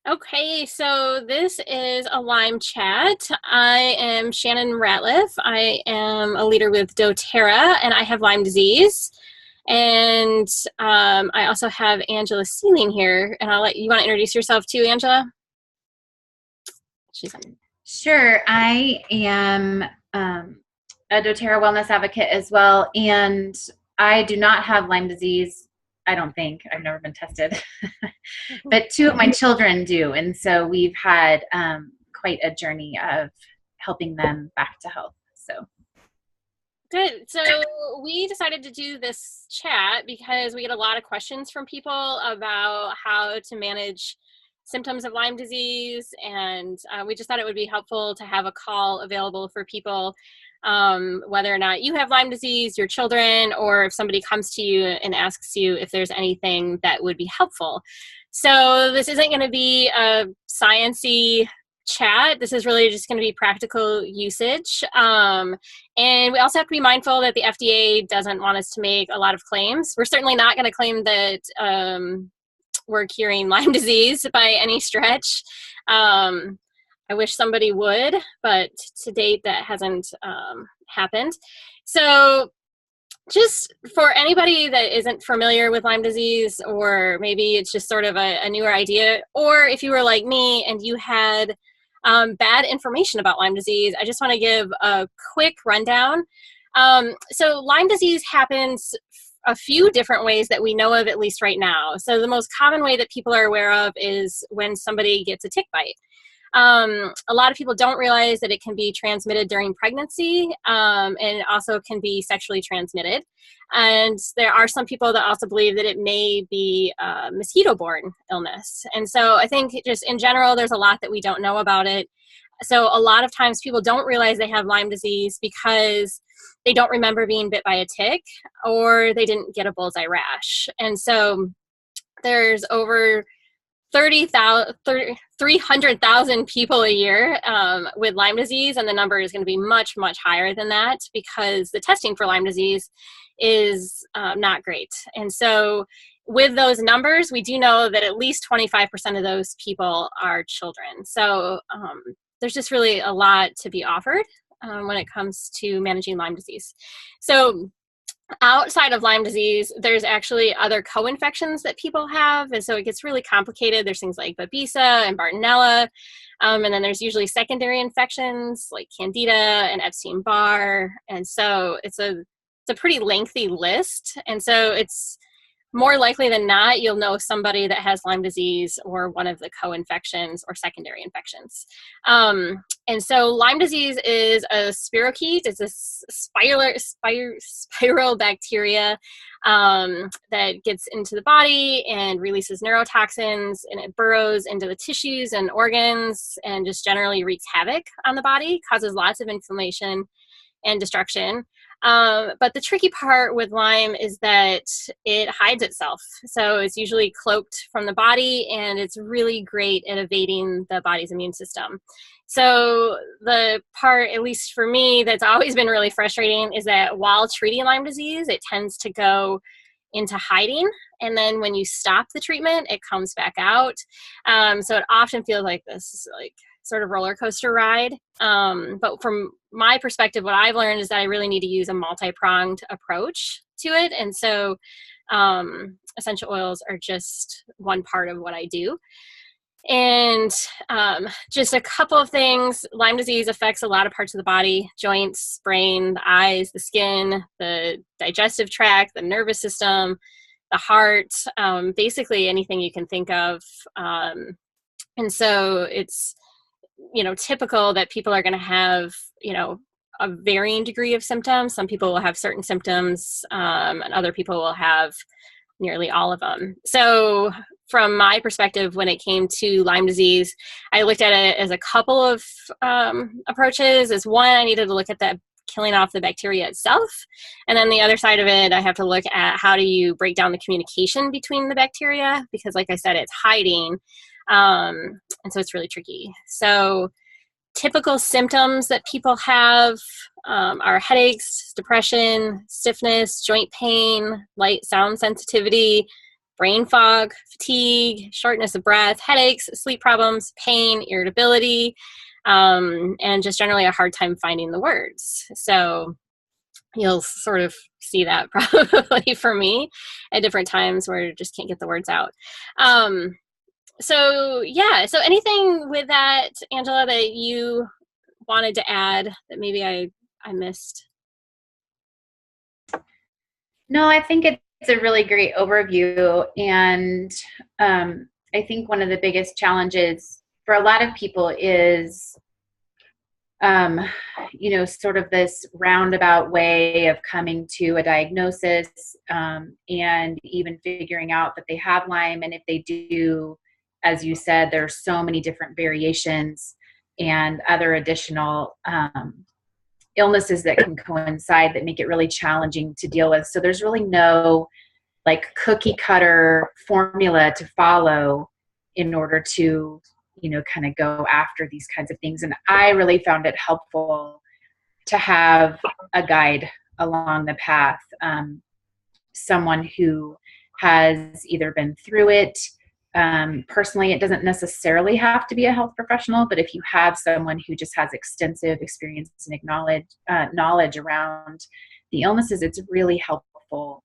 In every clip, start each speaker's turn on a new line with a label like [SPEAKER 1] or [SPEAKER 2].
[SPEAKER 1] Okay, so this is a Lyme chat. I am Shannon Ratliff. I am a leader with doTERRA, and I have Lyme disease. And I also have Angela Sealing here, and I'll let you want to introduce yourself too, Angela. She's on.
[SPEAKER 2] Sure. I am a doTERRA wellness advocate as well, and I do not have Lyme disease. I don't think. I've never been tested. But two of my children do, and so we've had quite a journey of helping them back to health. So
[SPEAKER 1] Good. So we decided to do this chat because we get a lot of questions from people about how to manage symptoms of Lyme disease, and we just thought it would be helpful to have a call available for people, whether or not you have Lyme disease, your children, or if somebody comes to you and asks you if there's anything that would be helpful. So this isn't going to be a science-y chat. This is really just going to be practical usage. And we also have to be mindful that the FDA doesn't want us to make a lot of claims. We're certainly not going to claim that we're curing Lyme disease by any stretch. I wish somebody would, but to date that hasn't happened. So just for anybody that isn't familiar with Lyme disease, or maybe it's just sort of a newer idea, or if you were like me and you had bad information about Lyme disease, I just want to give a quick rundown. So Lyme disease happens a few different ways that we know of, at least right now. So the most common way that people are aware of is when somebody gets a tick bite. A lot of people don't realize that it can be transmitted during pregnancy, and it also can be sexually transmitted. And there are some people that also believe that it may be a mosquito-borne illness. And so I think just in general, there's a lot that we don't know about it. So a lot of times people don't realize they have Lyme disease because they don't remember being bit by a tick, or they didn't get a bullseye rash. And so there's over 300,000 people a year with Lyme disease, and the number is going to be much, much higher than that because the testing for Lyme disease is not great. And so with those numbers, we do know that at least 25% of those people are children. So there's just really a lot to be offered when it comes to managing Lyme disease. So outside of Lyme disease, there's actually other co-infections that people have, and so it gets really complicated. There's things like Babesia and Bartonella, and then there's usually secondary infections like Candida and Epstein-Barr, and so it's a pretty lengthy list, and so it's more likely than not, you'll know somebody that has Lyme disease or one of the co-infections or secondary infections. And so Lyme disease is a spirochete. It's a spiral bacteria that gets into the body and releases neurotoxins, and it burrows into the tissues and organs and just generally wreaks havoc on the body, causes lots of inflammation and destruction. But the tricky part with Lyme is that it hides itself. So it's usually cloaked from the body, and it's really great at evading the body's immune system. So the part, at least for me, that's always been really frustrating is that while treating Lyme disease, it tends to go into hiding. And then when you stop the treatment, it comes back out. So it often feels like this like sort of roller coaster ride. But from my perspective, what I've learned is that I really need to use a multi-pronged approach to it. And so essential oils are just one part of what I do. And just a couple of things. Lyme disease affects a lot of parts of the body: joints, brain, the eyes, the skin, the digestive tract, the nervous system, the heart, basically anything you can think of. And so it's typical that people are going to have, a varying degree of symptoms. Some people will have certain symptoms, and other people will have nearly all of them. So from my perspective, when it came to Lyme disease, I looked at it as a couple of approaches. As one, I needed to look at that killing off the bacteria itself. And then the other side of it, I have to look at how do you break down the communication between the bacteria, because like I said, it's hiding. And so it's really tricky. So typical symptoms that people have are headaches, depression, stiffness, joint pain, light sound sensitivity, brain fog, fatigue, shortness of breath, headaches, sleep problems, pain, irritability, and just generally a hard time finding the words. So you'll sort of see that probably for me at different times where I just can't get the words out. So anything with that, Angela, that you wanted to add that maybe I missed?
[SPEAKER 2] No, I think it's a really great overview. And I think one of the biggest challenges for a lot of people is, sort of this roundabout way of coming to a diagnosis, and even figuring out that they have Lyme. And if they do, as you said, there's so many different variations and other additional illnesses that can coincide that make it really challenging to deal with. So there's really no like cookie cutter formula to follow in order to, kind of go after these kinds of things. And I really found it helpful to have a guide along the path, someone who has either been through it. Personally, it doesn't necessarily have to be a health professional, but if you have someone who just has extensive experience and knowledge around the illnesses, it's really helpful.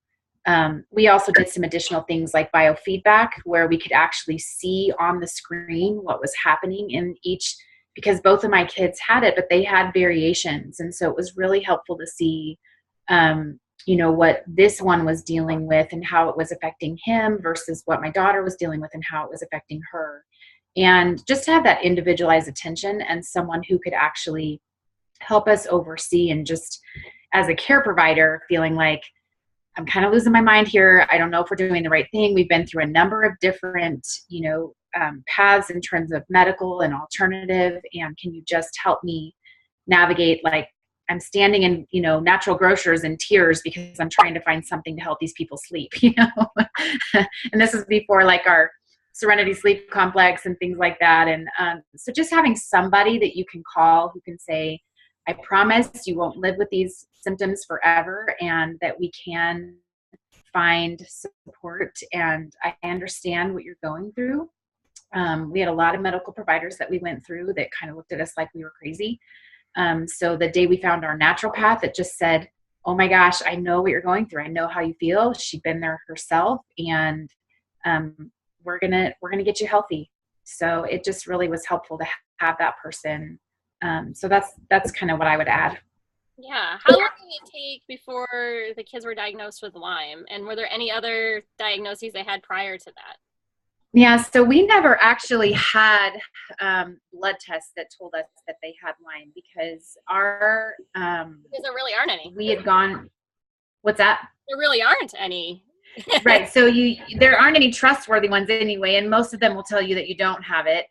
[SPEAKER 2] We also did some additional things like biofeedback, where we could actually see on the screen what was happening in each, because both of my kids had it, but they had variations. And so it was really helpful to see, what this one was dealing with and how it was affecting him versus what my daughter was dealing with and how it was affecting her. And just to have that individualized attention and someone who could actually help us oversee, and just as a care provider feeling like, I'm kind of losing my mind here. I don't know if we're doing the right thing. We've been through a number of different, paths in terms of medical and alternative. And can you just help me navigate? Like, I'm standing in, natural grocers in tears because I'm trying to find something to help these people sleep, and this is before like our Serenity Sleep Complex and things like that. And so just having somebody that you can call who can say, I promise you won't live with these symptoms forever, and that we can find support. And I understand what you're going through. We had a lot of medical providers that we went through that kind of looked at us like we were crazy. So the day we found our naturopath, it just said, oh my gosh, I know what you're going through. I know how you feel. She'd been there herself, and we're gonna get you healthy. So it just really was helpful to have that person. So that's kind of what I would add.
[SPEAKER 1] Yeah. How long did it take before the kids were diagnosed with Lyme? And were there any other diagnoses they had prior to that?
[SPEAKER 2] Yeah, so we never actually had blood tests that told us that they had Lyme, because
[SPEAKER 1] Because there really aren't any.
[SPEAKER 2] we had gone. What's that?
[SPEAKER 1] There really aren't any.
[SPEAKER 2] Right. So there aren't any trustworthy ones anyway, and most of them will tell you that you don't have it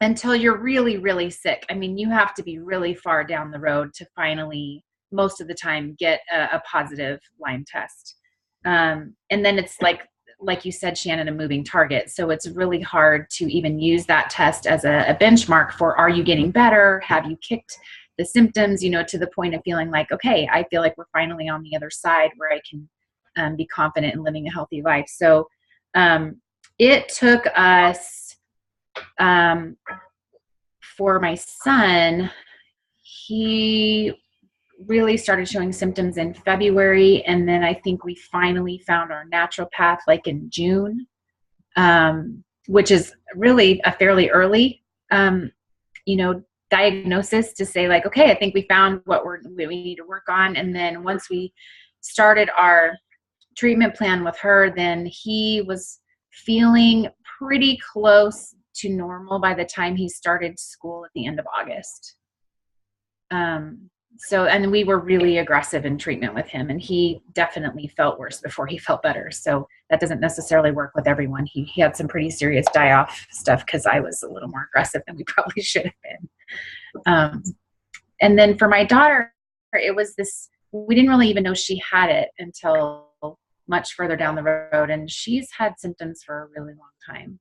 [SPEAKER 2] until you're really, really sick. I mean, you have to be really far down the road to finally, most of the time, get a positive Lyme test. And then it's like you said, Shannon, a moving target. So it's really hard to even use that test as a benchmark for, are you getting better? Have you kicked the symptoms, to the point of feeling like, okay, I feel like we're finally on the other side where I can be confident in living a healthy life. So it took us, for my son, he really started showing symptoms in February. And then I think we finally found our naturopath like in June, which is really a fairly early, diagnosis to say like, okay, I think we found what we need to work on. And then once we started our treatment plan with her, then he was feeling pretty close to normal by the time he started school at the end of August. And we were really aggressive in treatment with him, and he definitely felt worse before he felt better. So that doesn't necessarily work with everyone. He had some pretty serious die-off stuff because I was a little more aggressive than we probably should have been. And then for my daughter, it was this, we didn't really even know she had it until much further down the road. And she's had symptoms for a really long time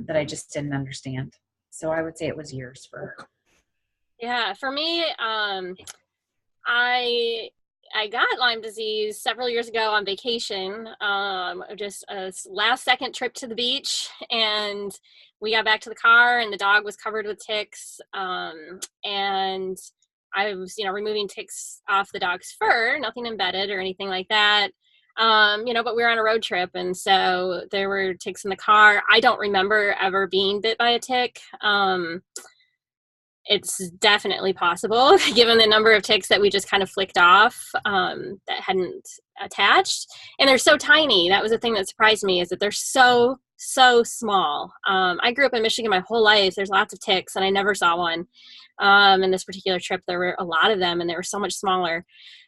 [SPEAKER 2] that I just didn't understand. So I would say it was years for her.
[SPEAKER 1] Yeah, for me, I I got Lyme disease several years ago on vacation, just a last second trip to the beach, and we got back to the car and the dog was covered with ticks. And I was, removing ticks off the dog's fur, nothing embedded or anything like that. But we were on a road trip, and so there were ticks in the car. I don't remember ever being bit by a tick. It's definitely possible given the number of ticks that we just kind of flicked off, that hadn't attached. And they're so tiny. That was the thing that surprised me, is that they're so small. I grew up in Michigan my whole life. There's lots of ticks and I never saw one. In this particular trip, there were a lot of them and they were so much smaller.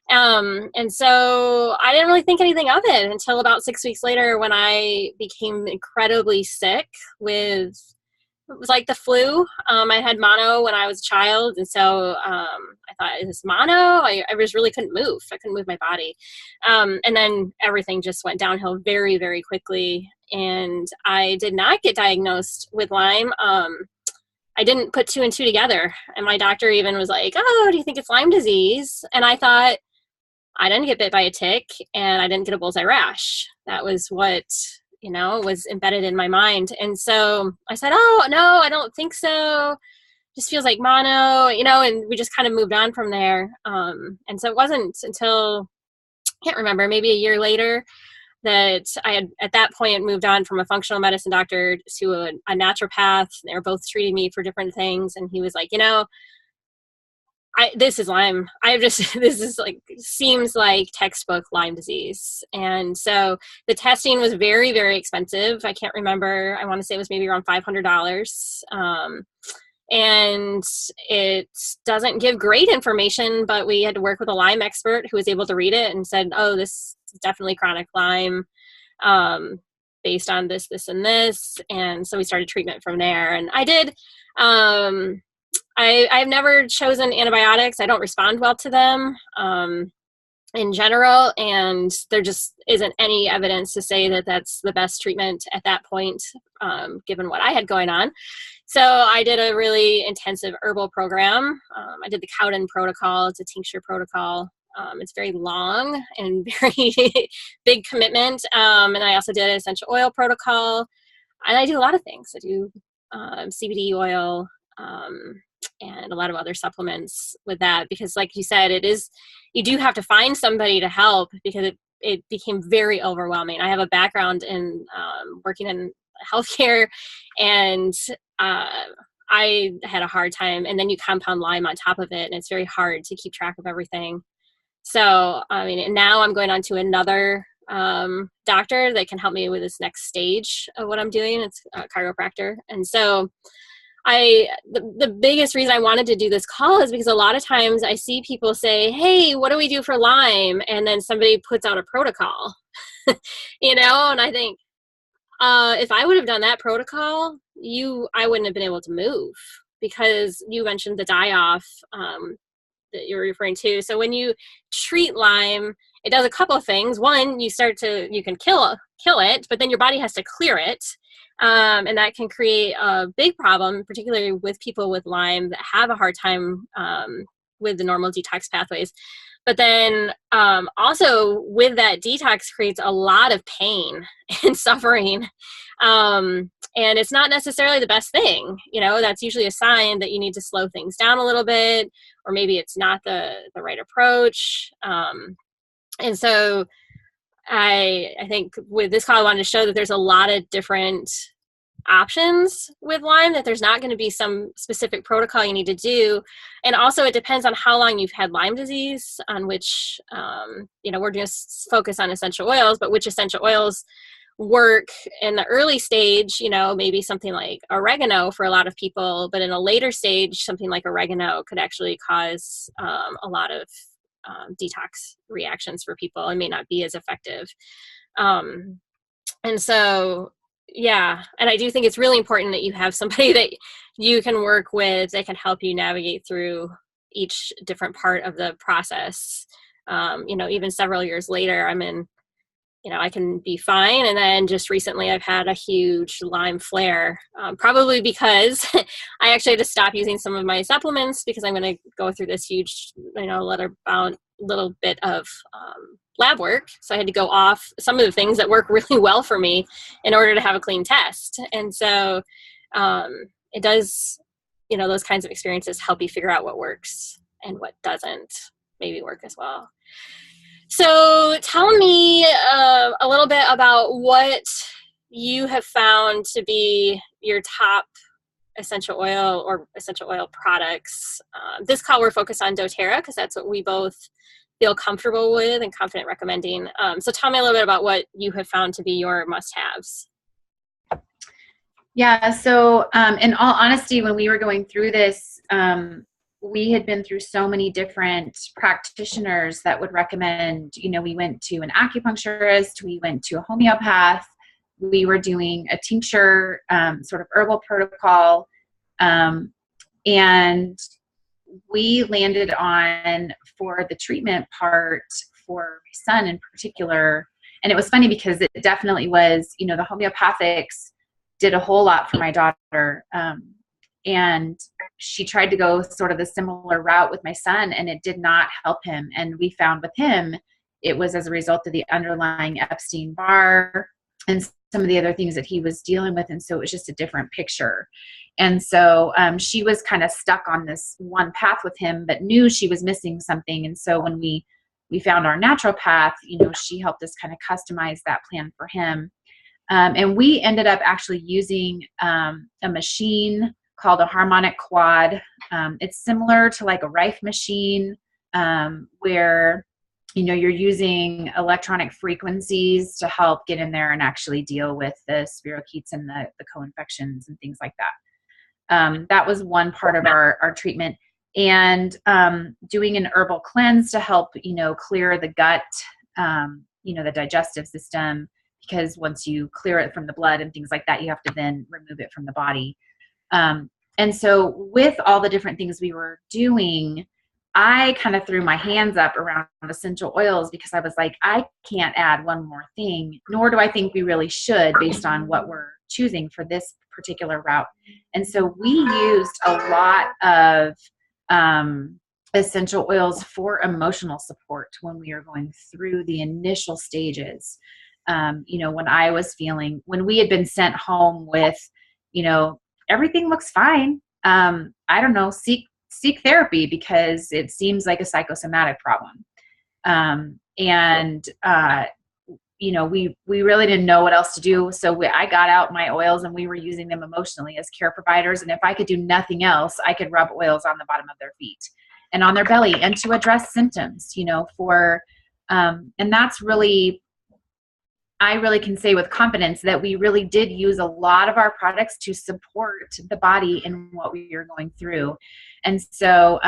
[SPEAKER 1] And so I didn't really think anything of it until about 6 weeks later, when I became incredibly sick with, it was like the flu. I had mono when I was a child. And so I thought, is this mono? I just really couldn't move. I couldn't move my body. And then everything just went downhill very, very quickly. And I did not get diagnosed with Lyme. I didn't put 2 and 2 together. And my doctor even was like, oh, do you think it's Lyme disease? And I thought, I didn't get bit by a tick and I didn't get a bullseye rash. That was what was embedded in my mind. And so I said, oh, no, I don't think so. Just feels like mono, and we just kind of moved on from there. And so it wasn't until, I can't remember, maybe a year later, that I had at that point moved on from a functional medicine doctor to a naturopath. They were both treating me for different things. And he was like, this is Lyme. this is like, seems like textbook Lyme disease. And so the testing was very, very expensive. I can't remember. I want to say it was maybe around $500. And it doesn't give great information, but we had to work with a Lyme expert who was able to read it and said, oh, this is definitely chronic Lyme, based on this, this, and this. And so we started treatment from there. And I did, I've never chosen antibiotics. I don't respond well to them in general, and there just isn't any evidence to say that that's the best treatment at that point, given what I had going on. So I did a really intensive herbal program. I did the Cowden protocol. It's a tincture protocol. It's very long and very big commitment. And I also did an essential oil protocol. And I do a lot of things. I do CBD oil, and a lot of other supplements with that, because like you said, you do have to find somebody to help, because it became very overwhelming. I have a background in working in healthcare, and I had a hard time. And then you compound Lyme on top of it, and it's very hard to keep track of everything. So, and now I'm going on to another doctor that can help me with this next stage of what I'm doing. It's a chiropractor. And so the biggest reason I wanted to do this call is because a lot of times I see people say, hey, what do we do for Lyme? And then somebody puts out a protocol, and I think, if I would have done that protocol, I wouldn't have been able to move, because you mentioned the die-off that you're referring to. So when you treat Lyme, it does a couple of things. One, you can kill it, but then your body has to clear it. And that can create a big problem, particularly with people with Lyme that have a hard time with the normal detox pathways. But then also with that, detox creates a lot of pain and suffering. And it's not necessarily the best thing. That's usually a sign that you need to slow things down a little bit, or maybe it's not the right approach. And so I think with this call, I wanted to show that there's a lot of different options with Lyme, that there's not going to be some specific protocol you need to do. And also it depends on how long you've had Lyme disease, on which, we're going to focus on essential oils, but which essential oils work in the early stage, maybe something like oregano for a lot of people, but in a later stage, something like oregano could actually cause a lot of detox reactions for people and may not be as effective. And so, yeah. And I do think it's really important that you have somebody that you can work with that can help you navigate through each different part of the process. Even several years later, I can be fine. And then just recently I've had a huge Lyme flare, probably because I actually had to stop using some of my supplements, because I'm going to go through this huge, letter-bound little bit of lab work. So I had to go off some of the things that work really well for me in order to have a clean test. And so it does, those kinds of experiences help you figure out what works and what doesn't maybe work as well. So tell me a little bit about what you have found to be your top essential oil products. This call we're focused on doTERRA because that's what we both feel comfortable with and confident recommending. So tell me a little bit about what you have found to be your must-haves.
[SPEAKER 2] Yeah, so in all honesty, when we were going through this, we had been through so many different practitioners that would recommend, we went to an acupuncturist, we went to a homeopath, we were doing a tincture, sort of herbal protocol, and we landed on, for the treatment part for my son in particular, and it was funny because it definitely was, the homeopathics did a whole lot for my daughter, and she tried to go sort of the similar route with my son, and it did not help him. And we found with him, it was as a result of the underlying Epstein-Barr and some of the other things that he was dealing with. And so it was just a different picture. And so she was kind of stuck on this one path with him, but knew she was missing something. And so when we found our naturopath, she helped us kind of customize that plan for him. And we ended up actually using a machine called a harmonic quad. It's similar to like a Rife machine, where you're using electronic frequencies to help get in there and actually deal with the spirochetes and the co-infections and things like that. That was one part of our treatment. And doing an herbal cleanse to help, clear the gut, the digestive system, because once you clear it from the blood and things like that, you have to then remove it from the body. And so with all the different things we were doing, I kind of threw my hands up around essential oils because I was like, I can't add one more thing, nor do I think we really should based on what we're choosing for this particular route. And so we used a lot of essential oils for emotional support when we were going through the initial stages. When we had been sent home with, everything looks fine. I don't know, seek therapy because it seems like a psychosomatic problem. We really didn't know what else to do. So I got out my oils and we were using them emotionally as care providers. And if I could do nothing else, I could rub oils on the bottom of their feet and on their belly and to address symptoms, and that's really, I really can say with confidence that we really did use a lot of our products to support the body in what we are going through. And so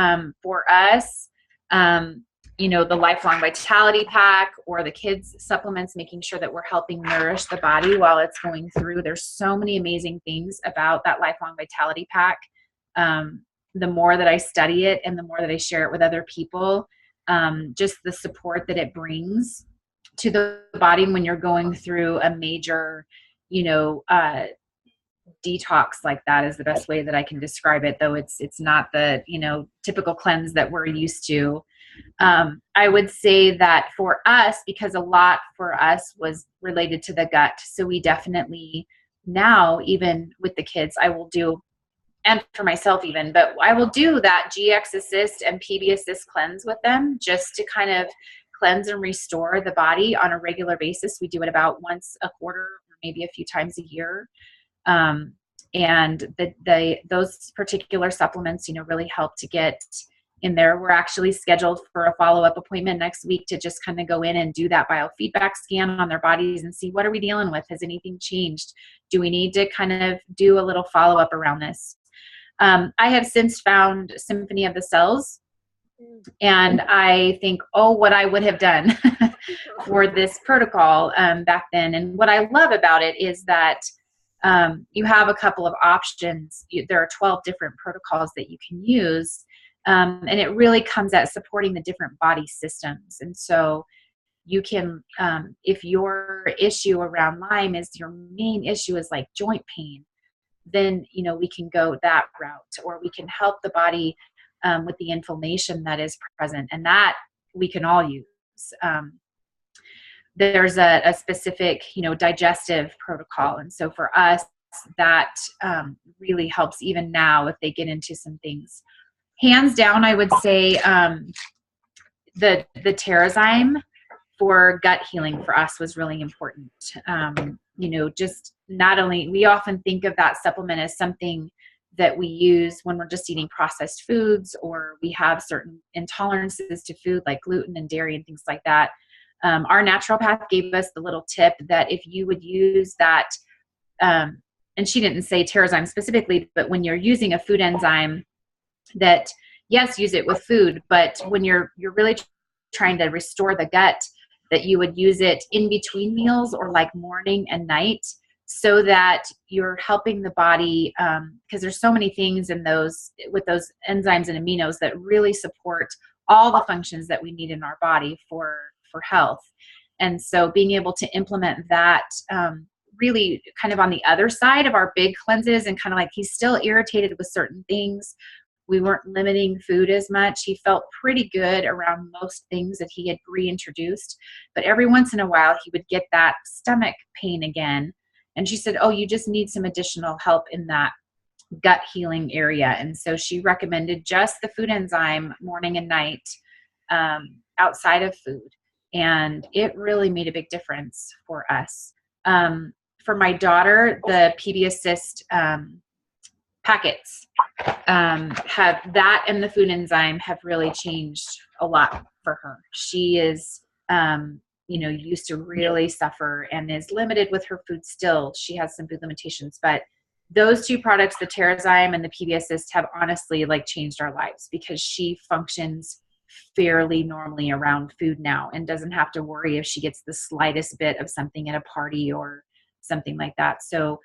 [SPEAKER 2] for us, the Lifelong Vitality Pack or the kids supplements, making sure that we're helping nourish the body while it's going through. There's so many amazing things about that Lifelong Vitality Pack. The more that I study it and the more that I share it with other people, just the support that it brings to the body when you're going through a major, detox like that is the best way that I can describe it, though it's not the, typical cleanse that we're used to. I would say that for us, because a lot for us was related to the gut. So we definitely now, even with the kids, I will do, and for myself even, but I will do that GX Assist and PB Assist cleanse with them just to kind of cleanse and restore the body on a regular basis. We do it about once a quarter or maybe a few times a year. And those particular supplements, really help to get in there. We're actually scheduled for a follow-up appointment next week to just kind of go in and do that biofeedback scan on their bodies and see what are we dealing with? Has anything changed? Do we need to kind of do a little follow-up around this? I have since found Symphony of the Cells, and I think, what I would have done for this protocol back then. And what I love about it is that you have a couple of options. There are 12 different protocols that you can use. And it really comes at supporting the different body systems. And so you can, if your issue around Lyme is your main issue is like joint pain, then, we can go that route, or we can help the body with the inflammation that is present. And that we can all use. There's a specific, digestive protocol. And so for us, that really helps even now if they get into some things. Hands down, I would say the Terrazyme for gut healing for us was really important. Just not only, we often think of that supplement as something that we use when we're just eating processed foods, or we have certain intolerances to food like gluten and dairy and things like that. Our naturopath gave us the little tip that if you would use that, and she didn't say Terrazyme specifically, but when you're using a food enzyme, that yes, use it with food, but when you're really trying to restore the gut, that you would use it in between meals or like morning and night, so that you're helping the body, because there's so many things in those, with those enzymes and aminos that really support all the functions that we need in our body for health. And so being able to implement that really kind of on the other side of our big cleanses, and kind of like he's still irritated with certain things. We weren't limiting food as much. He felt pretty good around most things that he had reintroduced, but every once in a while he would get that stomach pain again. And she said, oh, you just need some additional help in that gut healing area. And so she recommended just the food enzyme morning and night, outside of food. And it really made a big difference for us. For my daughter, the PB Assist packets have that, and the food enzyme have really changed a lot for her. She is, used to really suffer and is limited with her food still. She has some food limitations, but those two products, the Terrazyme and the PB Assist, have honestly like changed our lives, because she functions fairly normally around food now and doesn't have to worry if she gets the slightest bit of something at a party or something like that. So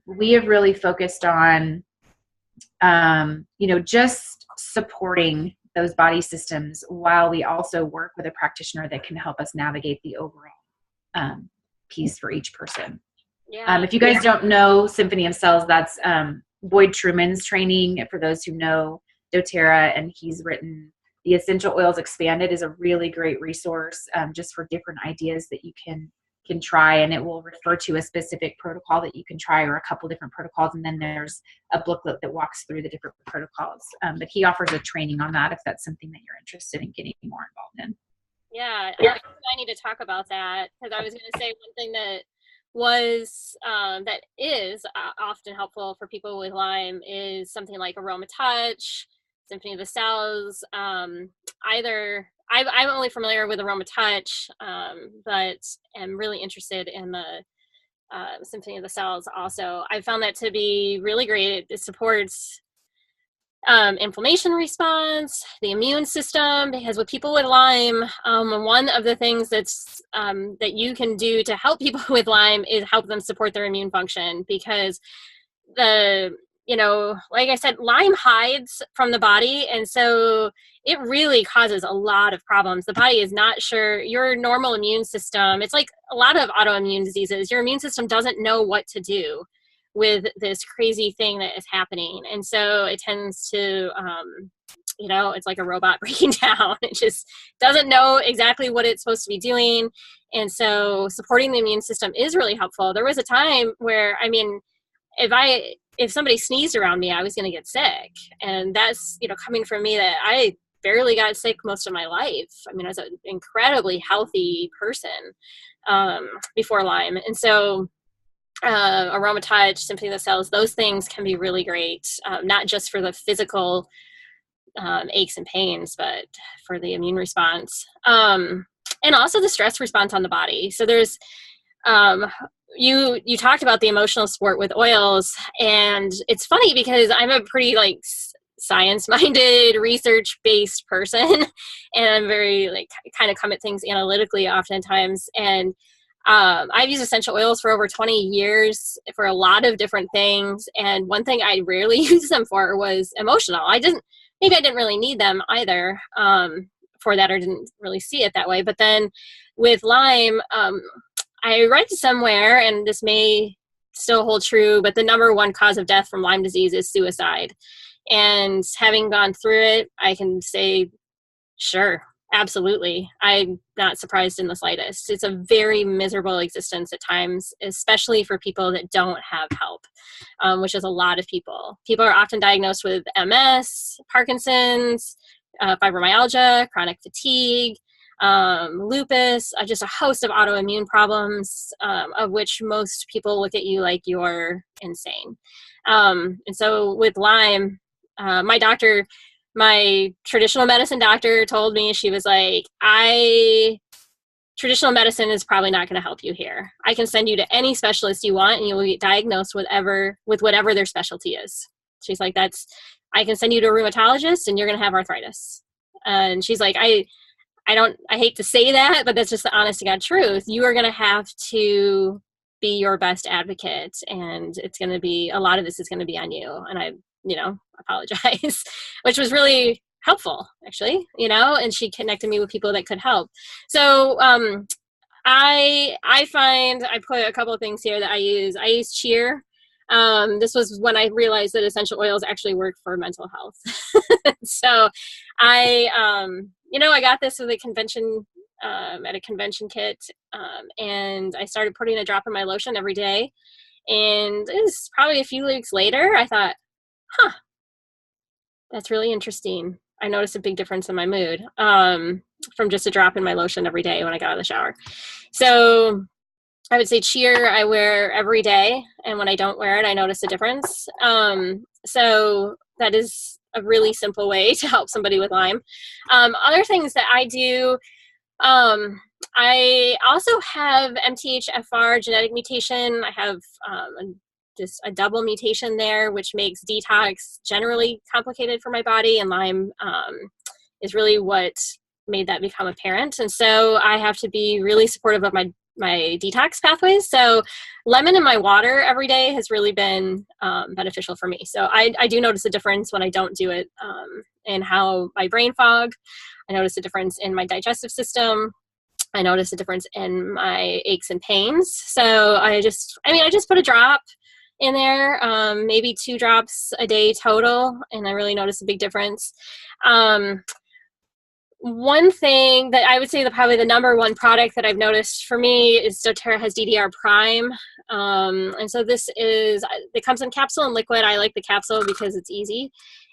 [SPEAKER 2] we have really focused on, just supporting those body systems, while we also work with a practitioner that can help us navigate the overall piece for each person.
[SPEAKER 1] Yeah.
[SPEAKER 2] If you guys don't know Symphony of Cells, that's Boyd Truman's training, for those who know doTERRA, and he's written The Essential Oils Expanded is a really great resource just for different ideas that you can try, and it will refer to a specific protocol that you can try, or a couple different protocols, and then there's a booklet that walks through the different protocols. But he offers a training on that if that's something that you're interested in getting more involved in.
[SPEAKER 1] Yeah, I need to talk about that, because I was going to say one thing that was that is often helpful for people with Lyme is something like Aroma Touch, Symphony of the Cells. I'm only familiar with Aroma Touch, but am really interested in the Symphony of the Cells also. I found that to be really great. It supports inflammation response, the immune system, because with people with Lyme, one of the things that's that you can do to help people with Lyme is help them support their immune function, because like I said, Lyme hides from the body, and so it really causes a lot of problems. The body is not sure. Your normal immune system, it's like a lot of autoimmune diseases, your immune system doesn't know what to do with this crazy thing that is happening. And so it tends to, it's like a robot breaking down. It just doesn't know exactly what it's supposed to be doing. And so supporting the immune system is really helpful. There was a time where, if somebody sneezed around me, I was going to get sick. And that's, coming from me, that I barely got sick most of my life. I was an incredibly healthy person before Lyme. And so Aroma Touch, Symphony of the Cells, those things can be really great, not just for the physical aches and pains, but for the immune response. And also the stress response on the body. So there's, you talked about the emotional support with oils, and it's funny because I'm a pretty science-minded, research-based person, and I'm very kind of come at things analytically oftentimes. And I've used essential oils for over 20 years for a lot of different things. And one thing I rarely used them for was emotional. Maybe I didn't really need them either for that, or didn't really see it that way. But then with Lyme, I read somewhere, and this may still hold true, but the number one cause of death from Lyme disease is suicide. And having gone through it, I can say, sure, Absolutely. I'm not surprised in the slightest. It's a very miserable existence at times, especially for people that don't have help, which is a lot of people. People are often diagnosed with MS, Parkinson's, fibromyalgia, chronic fatigue, lupus, just a host of autoimmune problems, of which most people look at you like you're insane. And so with Lyme, my doctor, my traditional medicine doctor told me, she was like, traditional medicine is probably not going to help you here. I can send you to any specialist you want and you will get diagnosed with whatever their specialty is. She's like, I can send you to a rheumatologist and you're going to have arthritis. And she's like, I hate to say that, but that's just the honest to God truth. You are going to have to be your best advocate, and it's going to be, a lot of this is going to be on you. And I, apologize, which was really helpful, actually, and she connected me with people that could help. So I find, I put a couple of things here that I use cheer. This was when I realized that essential oils actually work for mental health. So I got this with a convention, at a convention kit, and I started putting a drop in my lotion every day. And it was probably a few weeks later, I thought, that's really interesting. I noticed a big difference in my mood, from just a drop in my lotion every day when I got out of the shower. So I would say cheer I wear every day, and when I don't wear it, I notice a difference. So that is a really simple way to help somebody with Lyme. Other things that I do, I also have MTHFR genetic mutation. I have just a double mutation there, which makes detox generally complicated for my body, and Lyme is really what made that become apparent. And so I have to be really supportive of my detox pathways. So lemon in my water every day has really been beneficial for me. So I do notice a difference when I don't do it, in how my brain fog. I notice a difference in my digestive system. I notice a difference in my aches and pains. So I just put a drop in there, maybe 2 drops a day total, and I really notice a big difference. One thing that I would say probably the number one product that I've noticed for me is doTERRA has DDR Prime. And so it comes in capsule and liquid. I like the capsule because it's easy.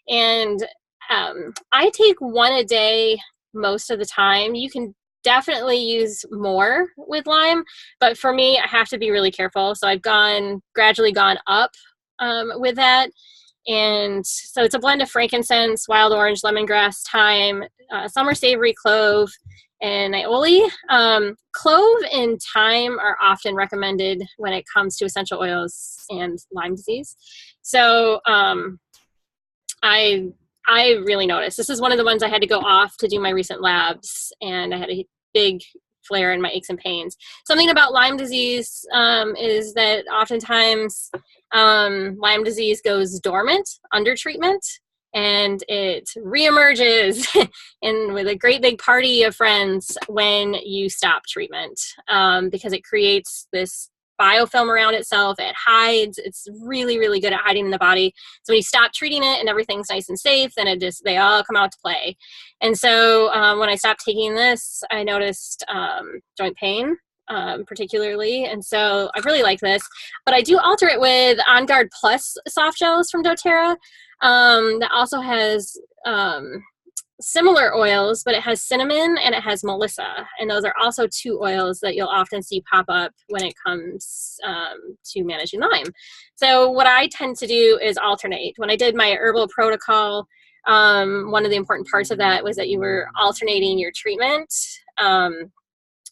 [SPEAKER 1] And I take 1 a day most of the time. You can definitely use more with Lyme, but for me, I have to be really careful. So I've gradually gone up with that. And so it's a blend of frankincense, wild orange, lemongrass, thyme, summer savory, clove, and aioli. Clove and thyme are often recommended when it comes to essential oils and Lyme disease. So I really noticed. This is one of the ones I had to go off to do my recent labs, and I had a big flare in my aches and pains. Something about Lyme disease is that oftentimes Lyme disease goes dormant under treatment, and it reemerges and with a great big party of friends when you stop treatment, because it creates this biofilm around itself. It hides. It's really, really good at hiding in the body. So when you stop treating it and everything's nice and safe, then they all come out to play. And so when I stopped taking this, I noticed joint pain, particularly. And so I really like this, but I do alter it with On Guard Plus soft gels from doTERRA. That also has similar oils, but it has cinnamon and it has melissa, and those are also 2 oils that you'll often see pop up when it comes to managing Lyme. So what I tend to do is alternate. When I did my herbal protocol, one of the important parts of that was that you were alternating your treatment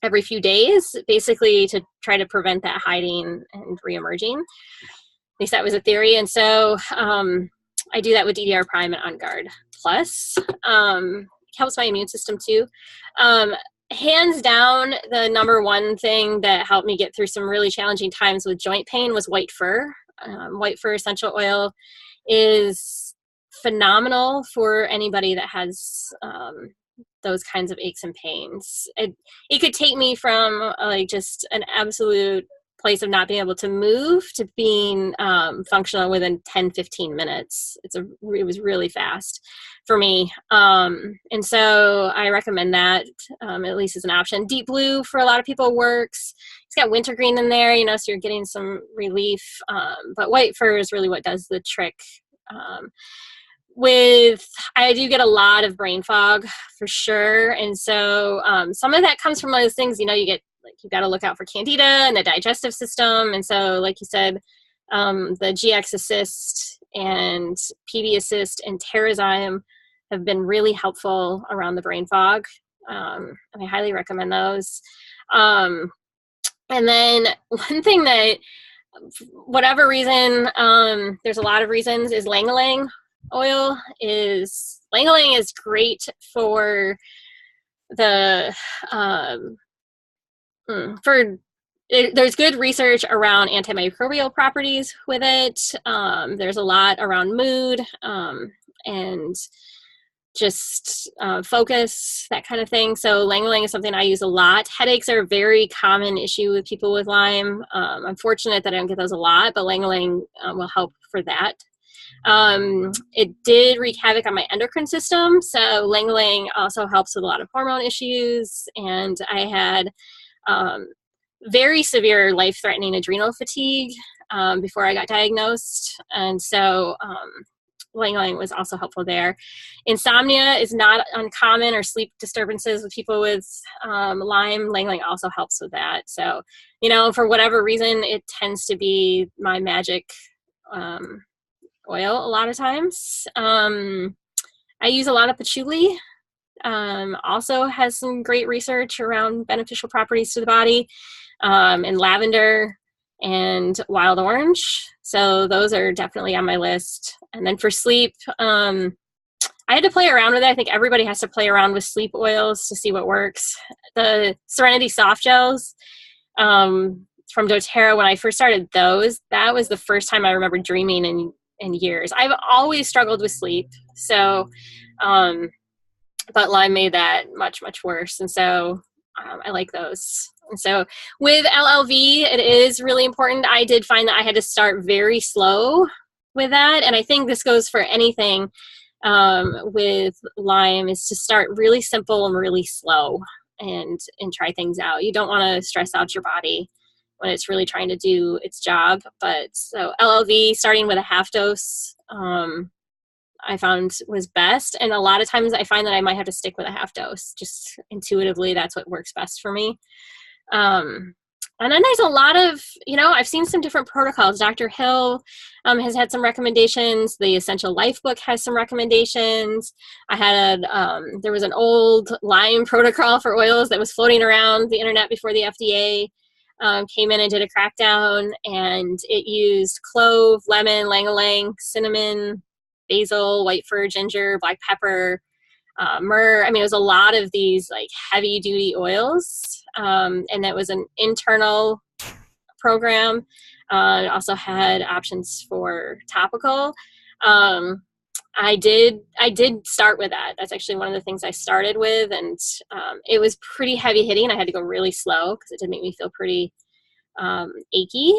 [SPEAKER 1] every few days, basically to try to prevent that hiding and reemerging. At least that was a theory. And so I do that with DDR Prime and On Guard Plus. Helps my immune system too. Hands down, the number one thing that helped me get through some really challenging times with joint pain was white fir. White fir essential oil is phenomenal for anybody that has those kinds of aches and pains. It could take me from just an absolute place of not being able to move to being functional within 10-15 minutes. It was really fast for me. And so I recommend that, at least as an option. Deep blue for a lot of people works. It's got wintergreen in there, so you're getting some relief. But white fur is really what does the trick. I do get a lot of brain fog for sure. And so some of that comes from those things, you get, like, you've got to look out for candida and the digestive system. And so, like you said, the GX Assist and PB Assist and Terrazyme have been really helpful around the brain fog. And I highly recommend those. And then one thing that, whatever reason, there's a lot of reasons, is ylang-ylang oil. Ylang-ylang is great for the there's good research around antimicrobial properties with it. There's a lot around mood and just focus, that kind of thing. So ylang-ylang is something I use a lot. Headaches are a very common issue with people with Lyme. I'm fortunate that I don't get those a lot, but ylang-ylang will help for that. It did wreak havoc on my endocrine system. So ylang-ylang also helps with a lot of hormone issues. And I had very severe life-threatening adrenal fatigue before I got diagnosed. And so ylang-ylang was also helpful there. Insomnia is not uncommon, or sleep disturbances with people with Lyme. Ylang-ylang also helps with that. So, for whatever reason, it tends to be my magic oil a lot of times. I use a lot of patchouli. Also has some great research around beneficial properties to the body, and lavender and wild orange. So those are definitely on my list. And then for sleep, I had to play around with it. I think everybody has to play around with sleep oils to see what works. The Serenity soft gels from doTERRA, when I first started those, that was the first time I remember dreaming in years. I've always struggled with sleep. So, but Lyme made that much, much worse. And so I like those. And so with LLV, it is really important. I did find that I had to start very slow with that. And I think this goes for anything with Lyme, is to start really simple and really slow and try things out. You don't want to stress out your body when it's really trying to do its job. But so LLV, starting with a half dose, I found was best. And a lot of times I find that I might have to stick with a half dose. Just intuitively, that's what works best for me. And then there's a lot of, I've seen some different protocols. Dr. Hill has had some recommendations. The Essential Life book has some recommendations. I had, there was an old Lyme protocol for oils that was floating around the internet before the FDA came in and did a crackdown, and it used clove, lemon, ylang-ylang, cinnamon, basil, white fir, ginger, black pepper, myrrh. I mean, it was a lot of these like heavy duty oils. And that was an internal program. It also had options for topical. I did start with that. That's actually one of the things I started with. And it was pretty heavy hitting. I had to go really slow because it did make me feel pretty achy.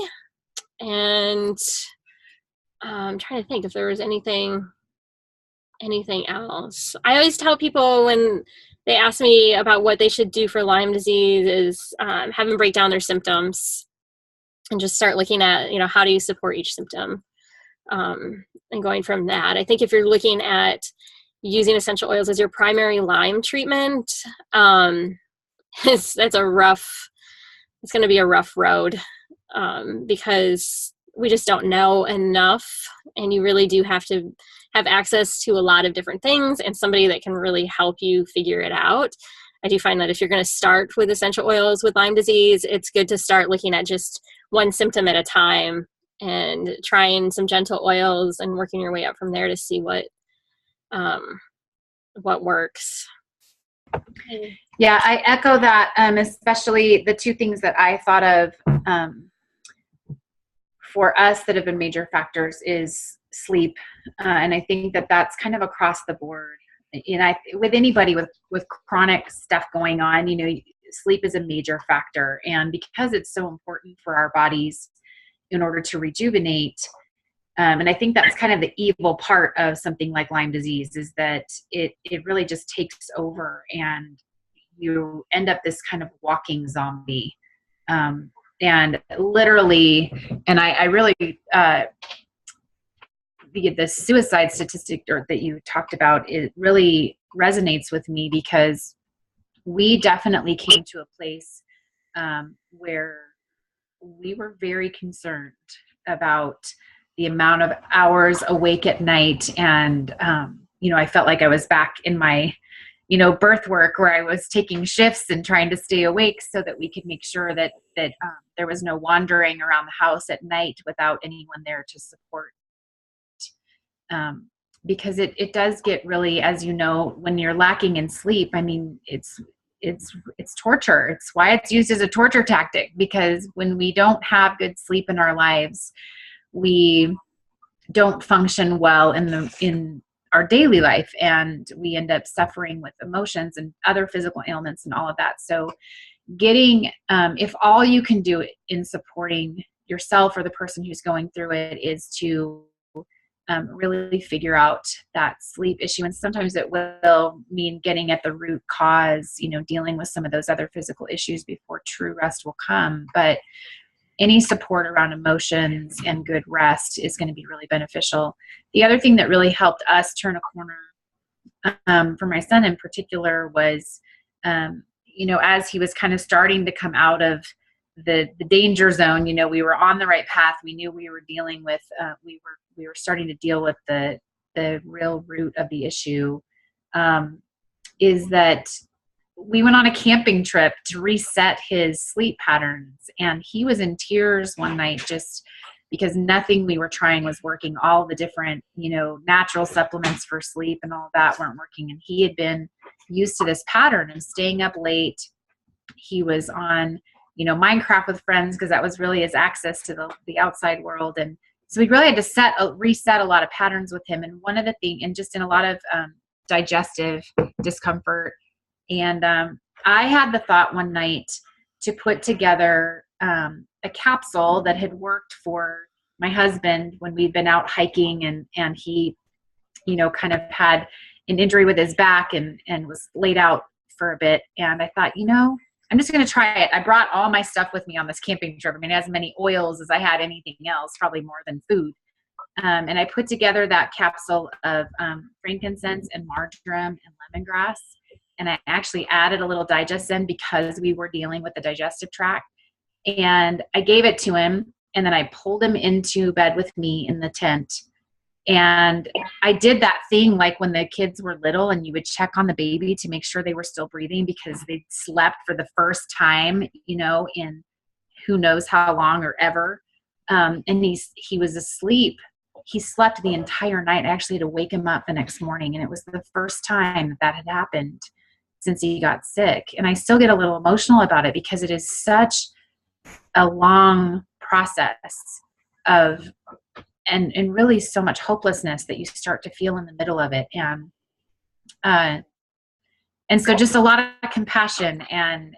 [SPEAKER 1] And I'm trying to think if there was anything else. I always tell people when they ask me about what they should do for Lyme disease is have them break down their symptoms and just start looking at, how do you support each symptom, and going from that. I think if you're looking at using essential oils as your primary Lyme treatment, it's going to be a rough road, because we just don't know enough, and you really do have to have access to a lot of different things and somebody that can really help you figure it out. I do find that if you're going to start with essential oils with Lyme disease, it's good to start looking at just one symptom at a time and trying some gentle oils and working your way up from there to see what works.
[SPEAKER 2] Yeah, I echo that, especially the two things that I thought of for us that have been major factors is sleep. And I think that that's kind of across the board. With anybody with chronic stuff going on, sleep is a major factor. And because it's so important for our bodies in order to rejuvenate, and I think that's kind of the evil part of something like Lyme disease, is that it really just takes over and you end up this kind of walking zombie. And literally, and I really, the suicide statistic that you talked about, it really resonates with me, because we definitely came to a place where we were very concerned about the amount of hours awake at night. And, I felt like I was back in my, birth work, where I was taking shifts and trying to stay awake so that we could make sure that there was no wandering around the house at night without anyone there to support. Because it does get really, as you know, when you're lacking in sleep, I mean, it's torture. It's why it's used as a torture tactic, because when we don't have good sleep in our lives, we don't function well in our daily life, and we end up suffering with emotions and other physical ailments and all of that. So getting, if all you can do in supporting yourself or the person who's going through it is to really figure out that sleep issue. And sometimes it will mean getting at the root cause, dealing with some of those other physical issues before true rest will come. But any support around emotions and good rest is going to be really beneficial. The other thing that really helped us turn a corner, for my son in particular, was, as he was kind of starting to come out of the danger zone, we were on the right path. We knew we were dealing with, we were starting to deal with the real root of the issue, is that we went on a camping trip to reset his sleep patterns. And he was in tears one night just because nothing we were trying was working. All the different, natural supplements for sleep and all of that weren't working. And he had been used to this pattern of staying up late. He was on, Minecraft with friends, because that was really his access to the outside world. And so we really had to reset a lot of patterns with him. And one of the things, and just in a lot of digestive discomfort. And I had the thought one night to put together a capsule that had worked for my husband when we'd been out hiking, and he, kind of had an injury with his back and was laid out for a bit. And I thought, I'm just going to try it. I brought all my stuff with me on this camping trip. I mean, as many oils as I had anything else, probably more than food. And I put together that capsule of frankincense and marjoram and lemongrass. And I actually added a little Digestin because we were dealing with the digestive tract. And I gave it to him, and then I pulled him into bed with me in the tent. And I did that thing like when the kids were little and you would check on the baby to make sure they were still breathing because they slept for the first time, in who knows how long or ever. And he was asleep. He slept the entire night. I actually had to wake him up the next morning. And it was the first time that had happened since he got sick. And I still get a little emotional about it because it is such a long process of, and really so much hopelessness that you start to feel in the middle of it. And so just a lot of compassion and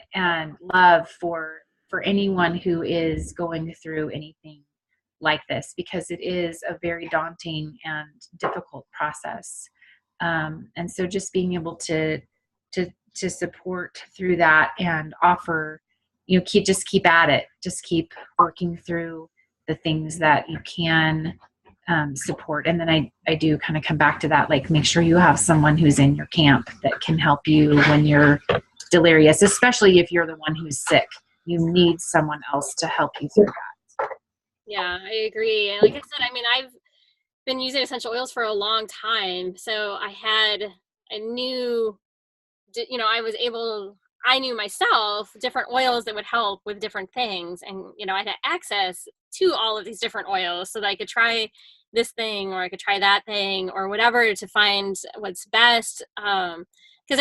[SPEAKER 2] love for anyone who is going through anything like this, because it is a very daunting and difficult process. And so just being able to support through that and offer, keep at it, just keep working through the things that you can support. And then I do kind of come back to that, like make sure you have someone who's in your camp that can help you when you're delirious, especially if you're the one who's sick. You need someone else to help you through that.
[SPEAKER 1] Yeah, I agree. And like I said, I mean, I've been using essential oils for a long time. So I knew, I knew myself different oils that would help with different things. And, I had access to all of these different oils so that I could try this thing or I could try that thing or whatever to find what's best. Because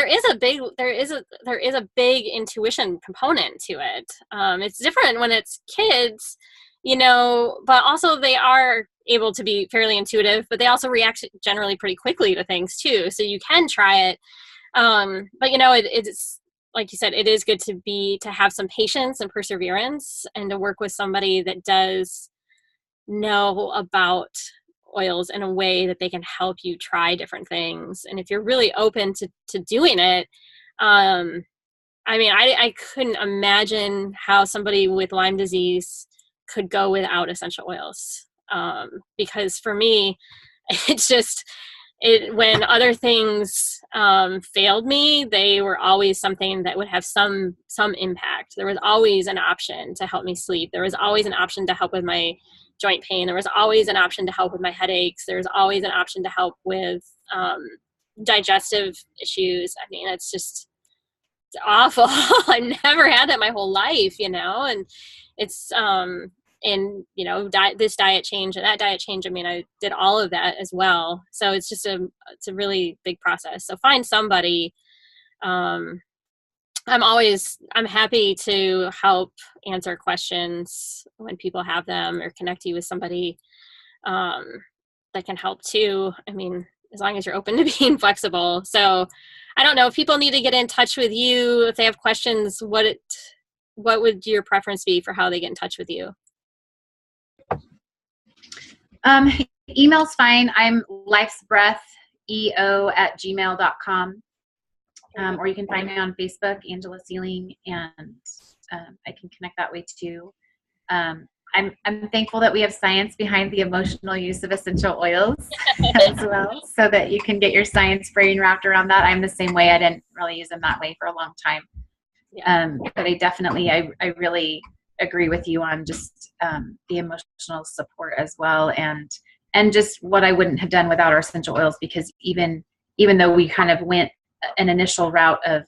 [SPEAKER 1] there is a big intuition component to it. It's different when it's kids, but also they are able to be fairly intuitive, but they also react generally pretty quickly to things too. So you can try it. But it's like you said, it is good to have some patience and perseverance, and to work with somebody that does know about oils in a way that they can help you try different things. And if you're really open to doing it, I mean, I couldn't imagine how somebody with Lyme disease could go without essential oils. Because for me, it's just, when other things failed me, they were always something that would have some impact. There was always an option to help me sleep. There was always an option to help with my joint pain. There was always an option to help with my headaches. There was always an option to help with digestive issues. I mean, it's awful. I've never had that my whole life, and it's this diet change and that diet change. I mean, I did all of that as well. So it's just it's a really big process. So find somebody. I'm happy to help answer questions when people have them, or connect you with somebody that can help too. I mean, as long as you're open to being flexible. So I don't know if people need to get in touch with you, if they have questions, what would your preference be for how they get in touch with you?
[SPEAKER 2] Email's fine. I'm lifesbreatheo@gmail.com. Or you can find me on Facebook, Angela Sealing, and I can connect that way too. I'm thankful that we have science behind the emotional use of essential oils as well, so that you can get your science brain wrapped around that. I'm the same way. I didn't really use them that way for a long time. Yeah. But I really agree with you on just the emotional support as well, and just what I wouldn't have done without our essential oils, because even though we kind of went an initial route of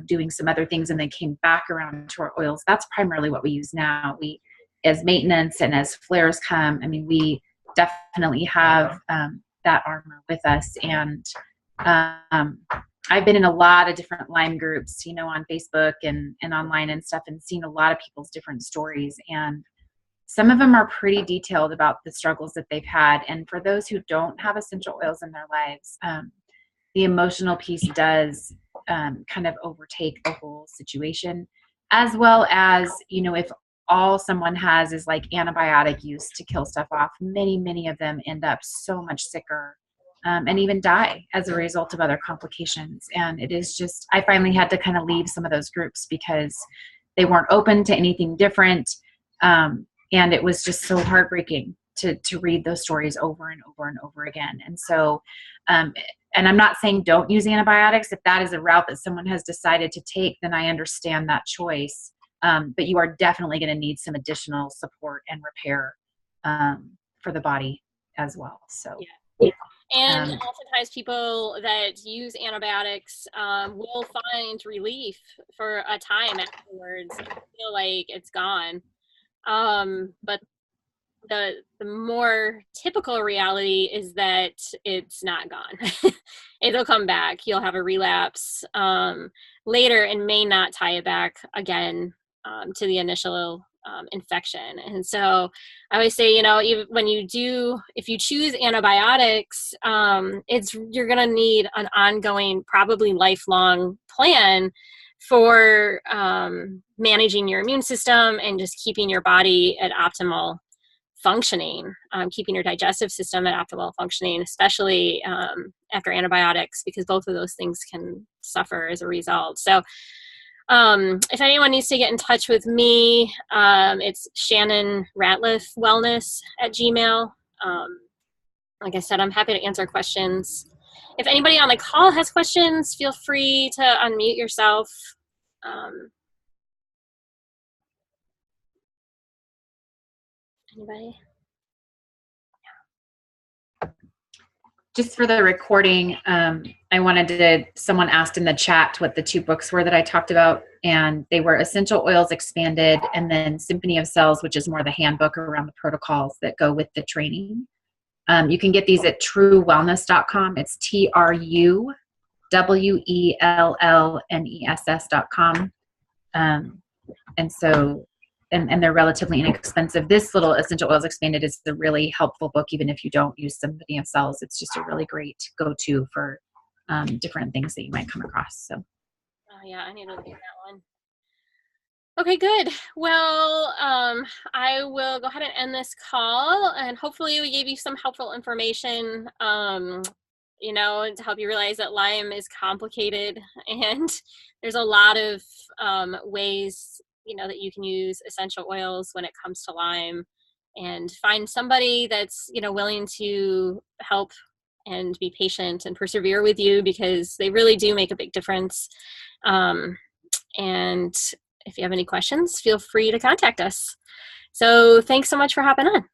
[SPEAKER 2] doing some other things and then came back around to our oils, that's primarily what we use now. We, as maintenance and as flares come, I mean, we definitely have that armor with us. And I've been in a lot of different Lyme groups, on Facebook and online and stuff, and seen a lot of people's different stories. And some of them are pretty detailed about the struggles that they've had. And for those who don't have essential oils in their lives, the emotional piece does kind of overtake the whole situation, as well as, if all someone has is like antibiotic use to kill stuff off, many of them end up so much sicker and even die as a result of other complications. And it is just, I finally had to kind of leave some of those groups because they weren't open to anything different. And it was just so heartbreaking to read those stories over and over and over again. And so, and I'm not saying don't use antibiotics. If that is a route that someone has decided to take, then I understand that choice. But you are definitely going to need some additional support and repair for the body as well. So,
[SPEAKER 1] yeah. And oftentimes people that use antibiotics will find relief for a time afterwards and feel like it's gone. But the more typical reality is that it's not gone. It'll come back. You'll have a relapse later and may not tie it back again to the initial infection. And so I always say, even if you choose antibiotics, you're going to need an ongoing, probably lifelong plan for managing your immune system and just keeping your body at optimal functioning, keeping your digestive system at optimal functioning, especially after antibiotics, because both of those things can suffer as a result. So if anyone needs to get in touch with me, it's Shannon Ratliff Wellness at Gmail. Like I said, I'm happy to answer questions. If anybody on the call has questions, feel free to unmute yourself. Anybody?
[SPEAKER 2] Just for the recording, someone asked in the chat what the two books were that I talked about, and they were Essential Oils Expanded and then Symphony of Cells, which is more the handbook around the protocols that go with the training. You can get these at truewellness.com. It's TRUWELLNESS.com. And so, and they're relatively inexpensive. This little Essential Oils Expanded is a really helpful book, even if you don't use Symphony of Cells. It's just a really great go-to for different things that you might come across. So,
[SPEAKER 1] yeah, I need to look at that one. Okay, good. Well, I will go ahead and end this call, and hopefully we gave you some helpful information, to help you realize that Lyme is complicated and there's a lot of ways, that you can use essential oils when it comes to Lyme, and find somebody that's, willing to help and be patient and persevere with you, because they really do make a big difference. And if you have any questions, feel free to contact us. So thanks so much for hopping on.